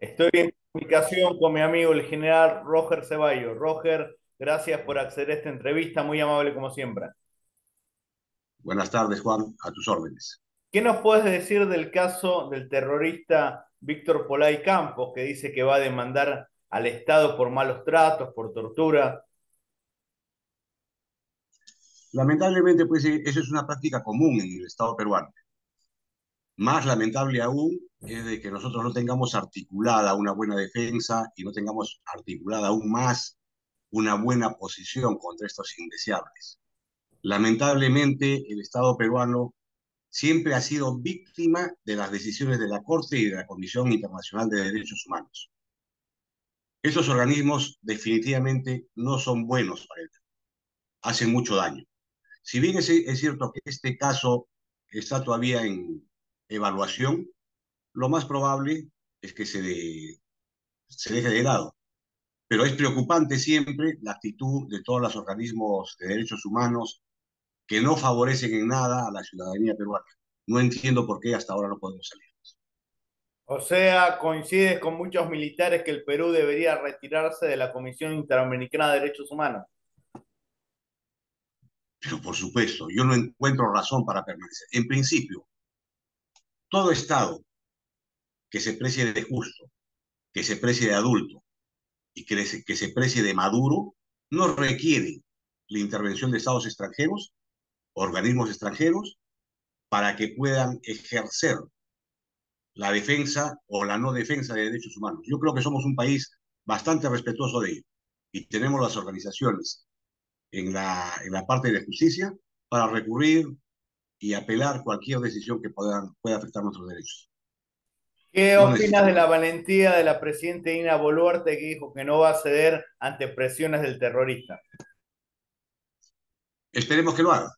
Estoy en comunicación con mi amigo el general Roger Ceballos. Roger, gracias por acceder a esta entrevista, muy amable como siempre. Buenas tardes, Juan, a tus órdenes. ¿Qué nos puedes decir del caso del terrorista Víctor Polay Campos, que dice que va a demandar al Estado por malos tratos, por tortura? Lamentablemente, pues eso es una práctica común en el Estado peruano. Más lamentable aún es de que nosotros no tengamos articulada una buena defensa y no tengamos articulada aún más una buena posición contra estos indeseables. Lamentablemente, el Estado peruano siempre ha sido víctima de las decisiones de la Corte y de la Comisión Internacional de Derechos Humanos. Estos organismos definitivamente no son buenos para el Perú, hacen mucho daño. Si bien es cierto que este caso está todavía en evaluación, lo más probable es que se deje de lado. Pero es preocupante siempre la actitud de todos los organismos de derechos humanos que no favorecen en nada a la ciudadanía peruana. No entiendo por qué hasta ahora no podemos salir. O sea, coincides con muchos militares que el Perú debería retirarse de la Comisión Interamericana de Derechos Humanos. Pero por supuesto, yo no encuentro razón para permanecer. En principio, todo Estado que se precie de justo, que se precie de adulto, y que se precie de Maduro no requiere la intervención de estados extranjeros, organismos extranjeros, para que puedan ejercer la defensa o la no defensa de derechos humanos. Yo creo que somos un país bastante respetuoso de ello y tenemos las organizaciones en la parte de justicia para recurrir y apelar cualquier decisión que pueda afectar nuestros derechos. ¿Qué No opinas de necesitamos la más. valentía de la presidenta Dina Boluarte que dijo que no va a ceder ante presiones del terrorista? Esperemos que lo haga,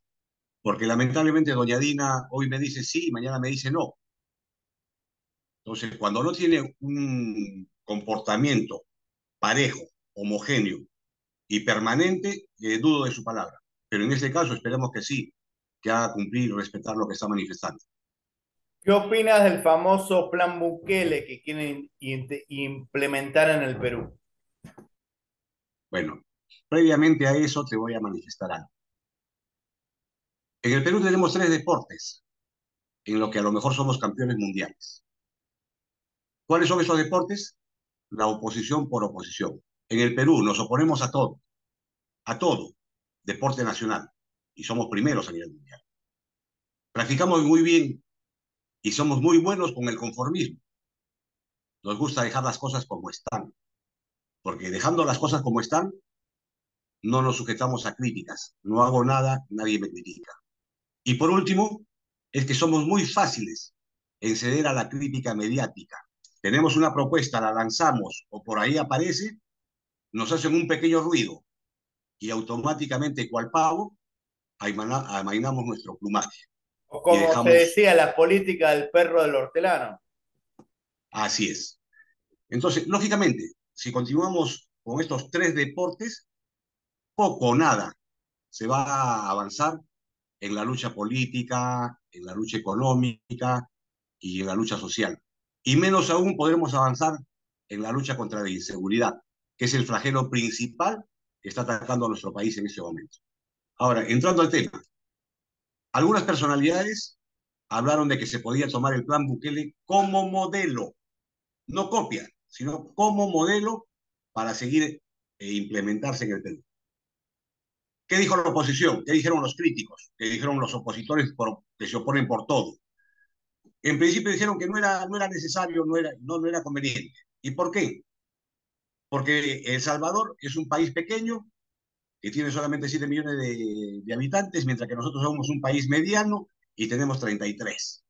porque lamentablemente doña Dina hoy me dice sí, mañana me dice no. Entonces, cuando no tiene un comportamiento parejo, homogéneo y permanente, dudo de su palabra. Pero en este caso esperemos que sí, que haga cumplir y respetar lo que está manifestando. ¿Qué opinas del famoso plan Bukele que quieren implementar en el Perú? Bueno, previamente a eso te voy a manifestar algo. En el Perú tenemos tres deportes en los que a lo mejor somos campeones mundiales. ¿Cuáles son esos deportes? La oposición por oposición. En el Perú nos oponemos a todo, deporte nacional, y somos primeros a nivel mundial. Practicamos muy bien y somos muy buenos con el conformismo. Nos gusta dejar las cosas como están, porque dejando las cosas como están, no nos sujetamos a críticas. No hago nada, nadie me critica. Y por último, es que somos muy fáciles en ceder a la crítica mediática. Tenemos una propuesta, la lanzamos o por ahí aparece, nos hacen un pequeño ruido y automáticamente, cual pavo, amainamos nuestro plumaje O y como se dejamos, decía, la política del perro del hortelano. así es. Entonces, lógicamente, si continuamos con estos tres deportes, poco o nada se va a avanzar en la lucha política, en la lucha económica y en la lucha social. Y menos aún podremos avanzar en la lucha contra la inseguridad, que es el flagelo principal que está atacando a nuestro país en este momento. Ahora, entrando al tema, algunas personalidades hablaron de que se podía tomar el plan Bukele como modelo, no copia, sino como modelo para seguir implementarse en el Perú. ¿Qué dijo la oposición? ¿Qué dijeron los críticos? ¿Qué dijeron los opositores que se oponen por todo? En principio dijeron que no era necesario, no era conveniente. ¿Y por qué? Porque El Salvador es un país pequeño que tiene solamente 7 millones de habitantes, mientras que nosotros somos un país mediano y tenemos 33.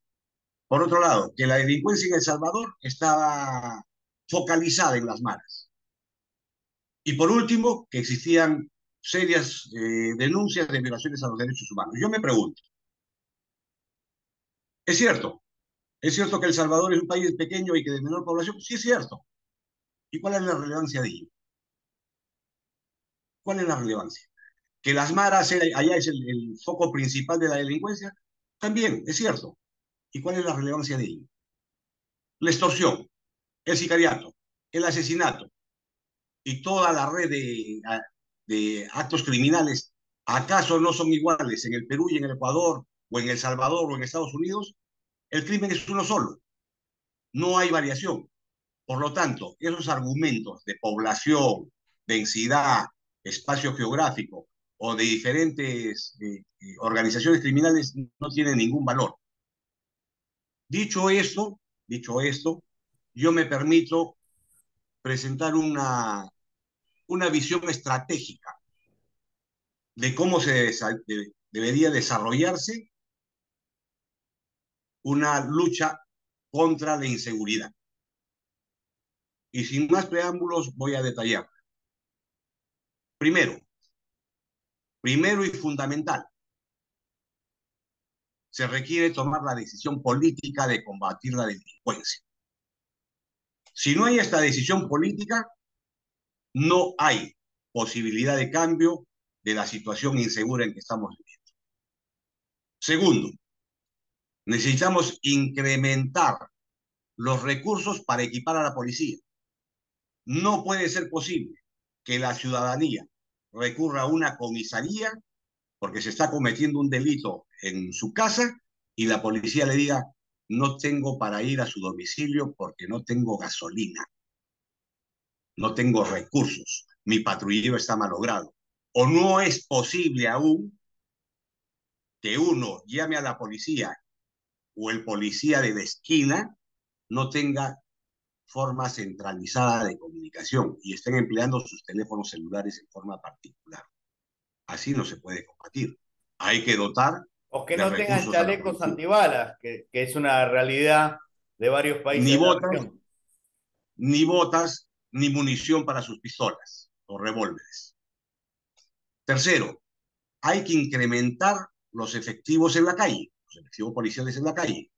Por otro lado, que la delincuencia en El Salvador estaba focalizada en las maras. Y por último, que existían serias denuncias de violaciones a los derechos humanos. Yo me pregunto, ¿es cierto? ¿Es cierto que El Salvador es un país pequeño y que de menor población? Sí, es cierto. ¿Y cuál es la relevancia de ello? ¿Cuál es la relevancia? Que las maras allá es el foco principal de la delincuencia, también es cierto. ¿Y cuál es la relevancia de ello? La extorsión. el sicariato, el asesinato y toda la red de actos criminales, ¿acaso no son iguales en el Perú y en el Ecuador, o en El Salvador, o en Estados Unidos? El crimen es uno solo, no hay variación. Por lo tanto, esos argumentos de población, densidad, espacio geográfico o de diferentes organizaciones criminales no tienen ningún valor. Dicho esto, dicho esto, yo me permito presentar una visión estratégica de cómo debería desarrollarse una lucha contra la inseguridad. Y sin más preámbulos voy a detallar. Primero, primero y fundamental, se requiere tomar la decisión política de combatir la delincuencia. Si no hay esta decisión política, no hay posibilidad de cambio de la situación insegura en que estamos viviendo. Segundo, necesitamos incrementar los recursos para equipar a la policía. No puede ser posible que la ciudadanía recurra a una comisaría porque se está cometiendo un delito en su casa y la policía le diga, no tengo para ir a su domicilio porque no tengo gasolina, no tengo recursos, mi patrullero está malogrado. O no es posible aún que uno llame a la policía o el policía de la esquina no tenga forma centralizada de comunicación y estén empleando sus teléfonos celulares en forma particular. Así no se puede combatir. Hay que dotar O que de no tengan recursos a la chalecos policía. antibalas, que es una realidad de varios países Ni de la botas, región. ni botas, ni munición para sus pistolas o revólveres. Tercero, hay que incrementar los efectivos en la calle, los efectivos policiales en la calle,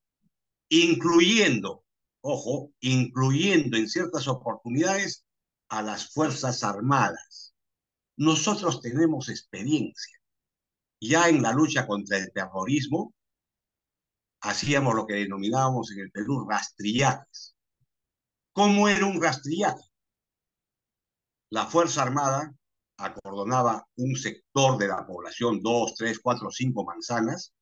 incluyendo, ojo, incluyendo en ciertas oportunidades a las Fuerzas Armadas. Nosotros tenemos experiencia. Ya en la lucha contra el terrorismo, hacíamos lo que denominábamos en el Perú rastrillajes. ¿Cómo era un rastrillaje? La Fuerza Armada acordonaba un sector de la población, 2, 3, 4, 5 manzanas,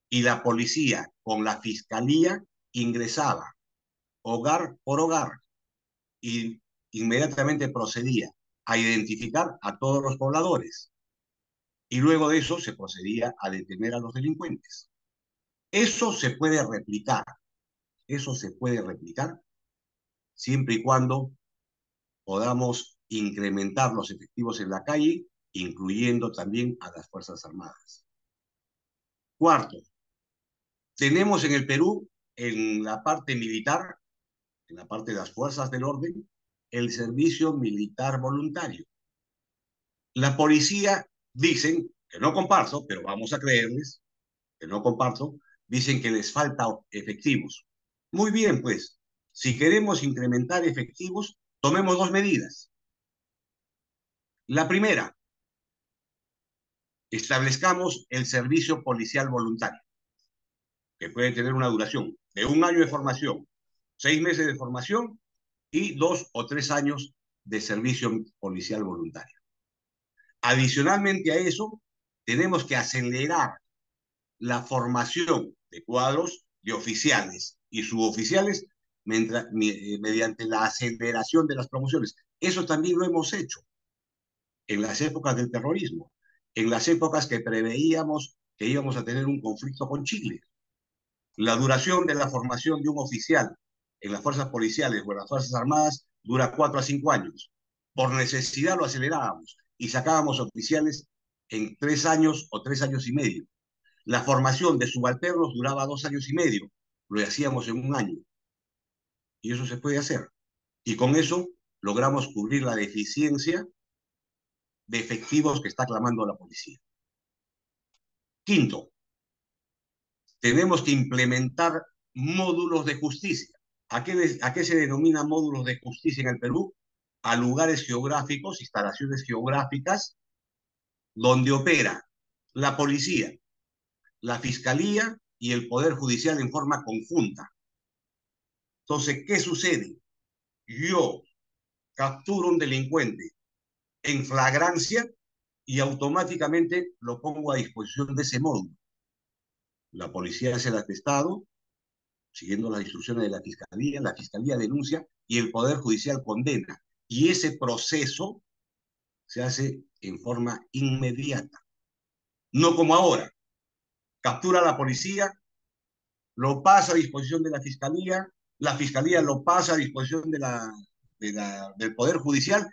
y la policía con la fiscalía ingresaba hogar por hogar y inmediatamente procedía a identificar a todos los pobladores. Y luego de eso se procedía a detener a los delincuentes. Eso se puede replicar, eso se puede replicar siempre y cuando podamos incrementar los efectivos en la calle, incluyendo también a las Fuerzas Armadas. Cuarto, tenemos en el Perú, en la parte militar, en la parte de las fuerzas del orden, el servicio militar voluntario. La policía dicen, que no comparto, pero vamos a creerles, que no comparto, dicen que les falta efectivos. Muy bien, pues, si queremos incrementar efectivos, tomemos dos medidas. La primera, establezcamos el servicio policial voluntario, que puede tener una duración de 1 año de formación, 6 meses de formación y 2 o 3 años de servicio policial voluntario. Adicionalmente a eso, tenemos que acelerar la formación de cuadros de oficiales y suboficiales mediante la aceleración de las promociones. Eso también lo hemos hecho en las épocas del terrorismo, en las épocas que preveíamos que íbamos a tener un conflicto con Chile. La duración de la formación de un oficial en las fuerzas policiales o en las fuerzas armadas dura 4 a 5 años. Por necesidad lo acelerábamos y sacábamos oficiales en 3 años o 3 años y medio. La formación de subalternos duraba 2 años y medio. Lo hacíamos en 1 año. Y eso se puede hacer. Y con eso logramos cubrir la deficiencia de efectivos que está clamando la policía. Quinto, tenemos que implementar módulos de justicia. ¿A qué se denomina módulos de justicia en el Perú? A lugares geográficos, instalaciones geográficas, donde opera la policía, la fiscalía y el Poder Judicial en forma conjunta. Entonces, ¿qué sucede? yo capturo un delincuente en flagrancia y automáticamente lo pongo a disposición de ese módulo. La policía hace el atestado, siguiendo las instrucciones de la fiscalía denuncia y el Poder Judicial condena. Y ese proceso se hace en forma inmediata. No como ahora. Captura a la policía, lo pasa a disposición de la fiscalía lo pasa a disposición del Poder Judicial,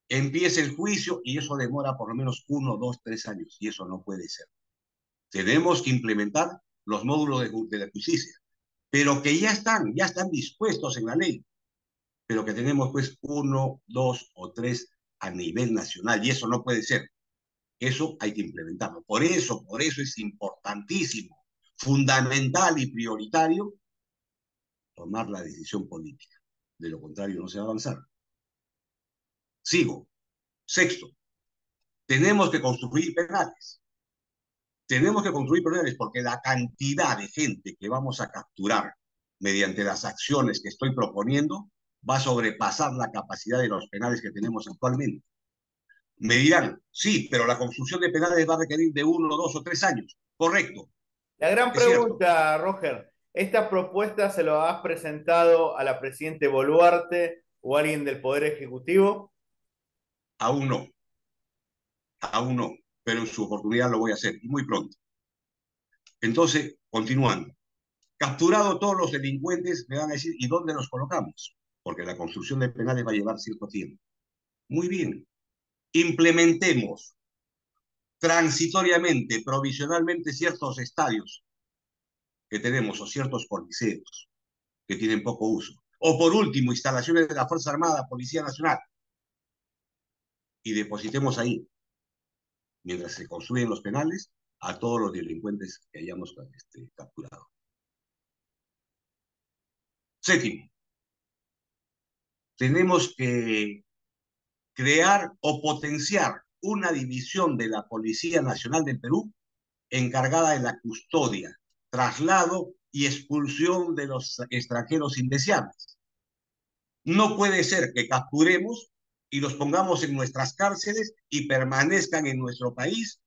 empieza el juicio y eso demora por lo menos 1, 2, 3 años. Y eso no puede ser. Tenemos que implementar los módulos de la justicia, pero que ya están dispuestos en la ley, pero que tenemos pues 1, 2 o 3 a nivel nacional y eso no puede ser. Eso hay que implementarlo. Por eso es importantísimo, fundamental y prioritario tomar la decisión política. De lo contrario, no se va a avanzar. Sigo. Sexto, tenemos que construir penales. Tenemos que construir penales porque la cantidad de gente que vamos a capturar mediante las acciones que estoy proponiendo va a sobrepasar la capacidad de los penales que tenemos actualmente. Me dirán, sí, pero la construcción de penales va a requerir de 1, 2 o 3 años. Correcto, La gran es cierto. pregunta, Roger, ¿esta propuesta se lo has presentado a la presidente Boluarte o a alguien del Poder Ejecutivo? Aún no, aún no, pero en su oportunidad lo voy a hacer y muy pronto. Entonces, continuando. Capturado todos los delincuentes, me van a decir, ¿y dónde los colocamos? Porque la construcción de penales va a llevar cierto tiempo. Muy bien. Implementemos transitoriamente, provisionalmente, ciertos estadios que tenemos o ciertos coliseos que tienen poco uso. O por último, instalaciones de la Fuerza Armada, Policía Nacional, y depositemos ahí, mientras se construyen los penales, a todos los delincuentes que hayamos capturado. Séptimo, tenemos que crear o potenciar una división de la Policía Nacional del Perú encargada de la custodia, traslado y expulsión de los extranjeros indeseables. No puede ser que capturemos y los pongamos en nuestras cárceles y permanezcan en nuestro país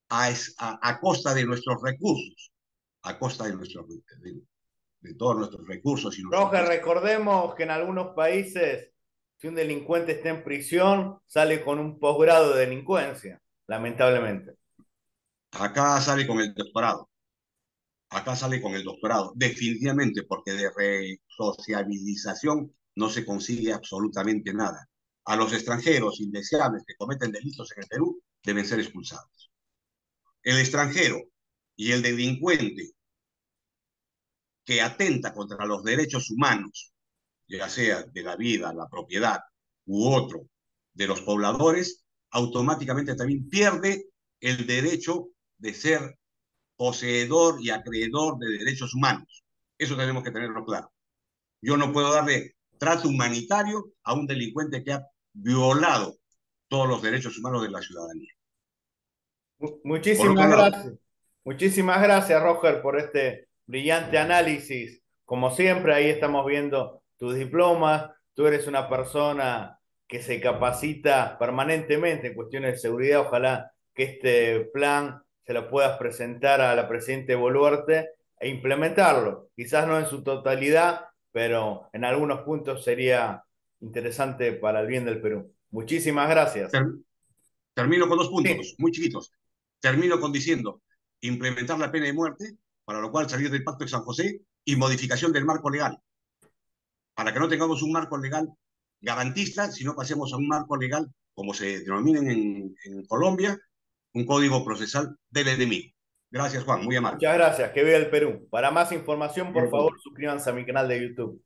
a costa de nuestros recursos, a costa de todos nuestros recursos y nuestros Roger, impuestos. recordemos que en algunos países, si un delincuente está en prisión, sale con un posgrado de delincuencia, lamentablemente. Acá sale con el doctorado, acá sale con el doctorado, definitivamente, porque de resociabilización no se consigue absolutamente nada. A los extranjeros indeseables que cometen delitos en el Perú deben ser expulsados. El extranjero y el delincuente que atenta contra los derechos humanos, ya sea de la vida, la propiedad u otro de los pobladores, automáticamente también pierde el derecho de ser poseedor y acreedor de derechos humanos. Eso tenemos que tenerlo claro. Yo no puedo darle trato humanitario a un delincuente que ha violado todos los derechos humanos de la ciudadanía. Por otro Muchísimas lado, gracias. Muchísimas gracias, Roger, por este brillante análisis. Como siempre, ahí estamos viendo tus diplomas. Tú eres una persona que se capacita permanentemente en cuestiones de seguridad. Ojalá que este plan se lo puedas presentar a la presidenta Boluarte e implementarlo. Quizás no en su totalidad, pero en algunos puntos sería interesante para el bien del Perú. Muchísimas gracias. ter termino con 2 Sí. puntos muy chiquitos. Termino con diciendo implementar la pena de muerte, para lo cual salir del Pacto de San José y modificación del marco legal, para que no tengamos un marco legal garantista, sino pasemos a un marco legal, como se denomina en Colombia, un código procesal del enemigo. Gracias, Juan, muy amable. Muchas gracias, que viva el Perú. Para más información, Viva por el favor, Perú. suscríbanse a mi canal de YouTube.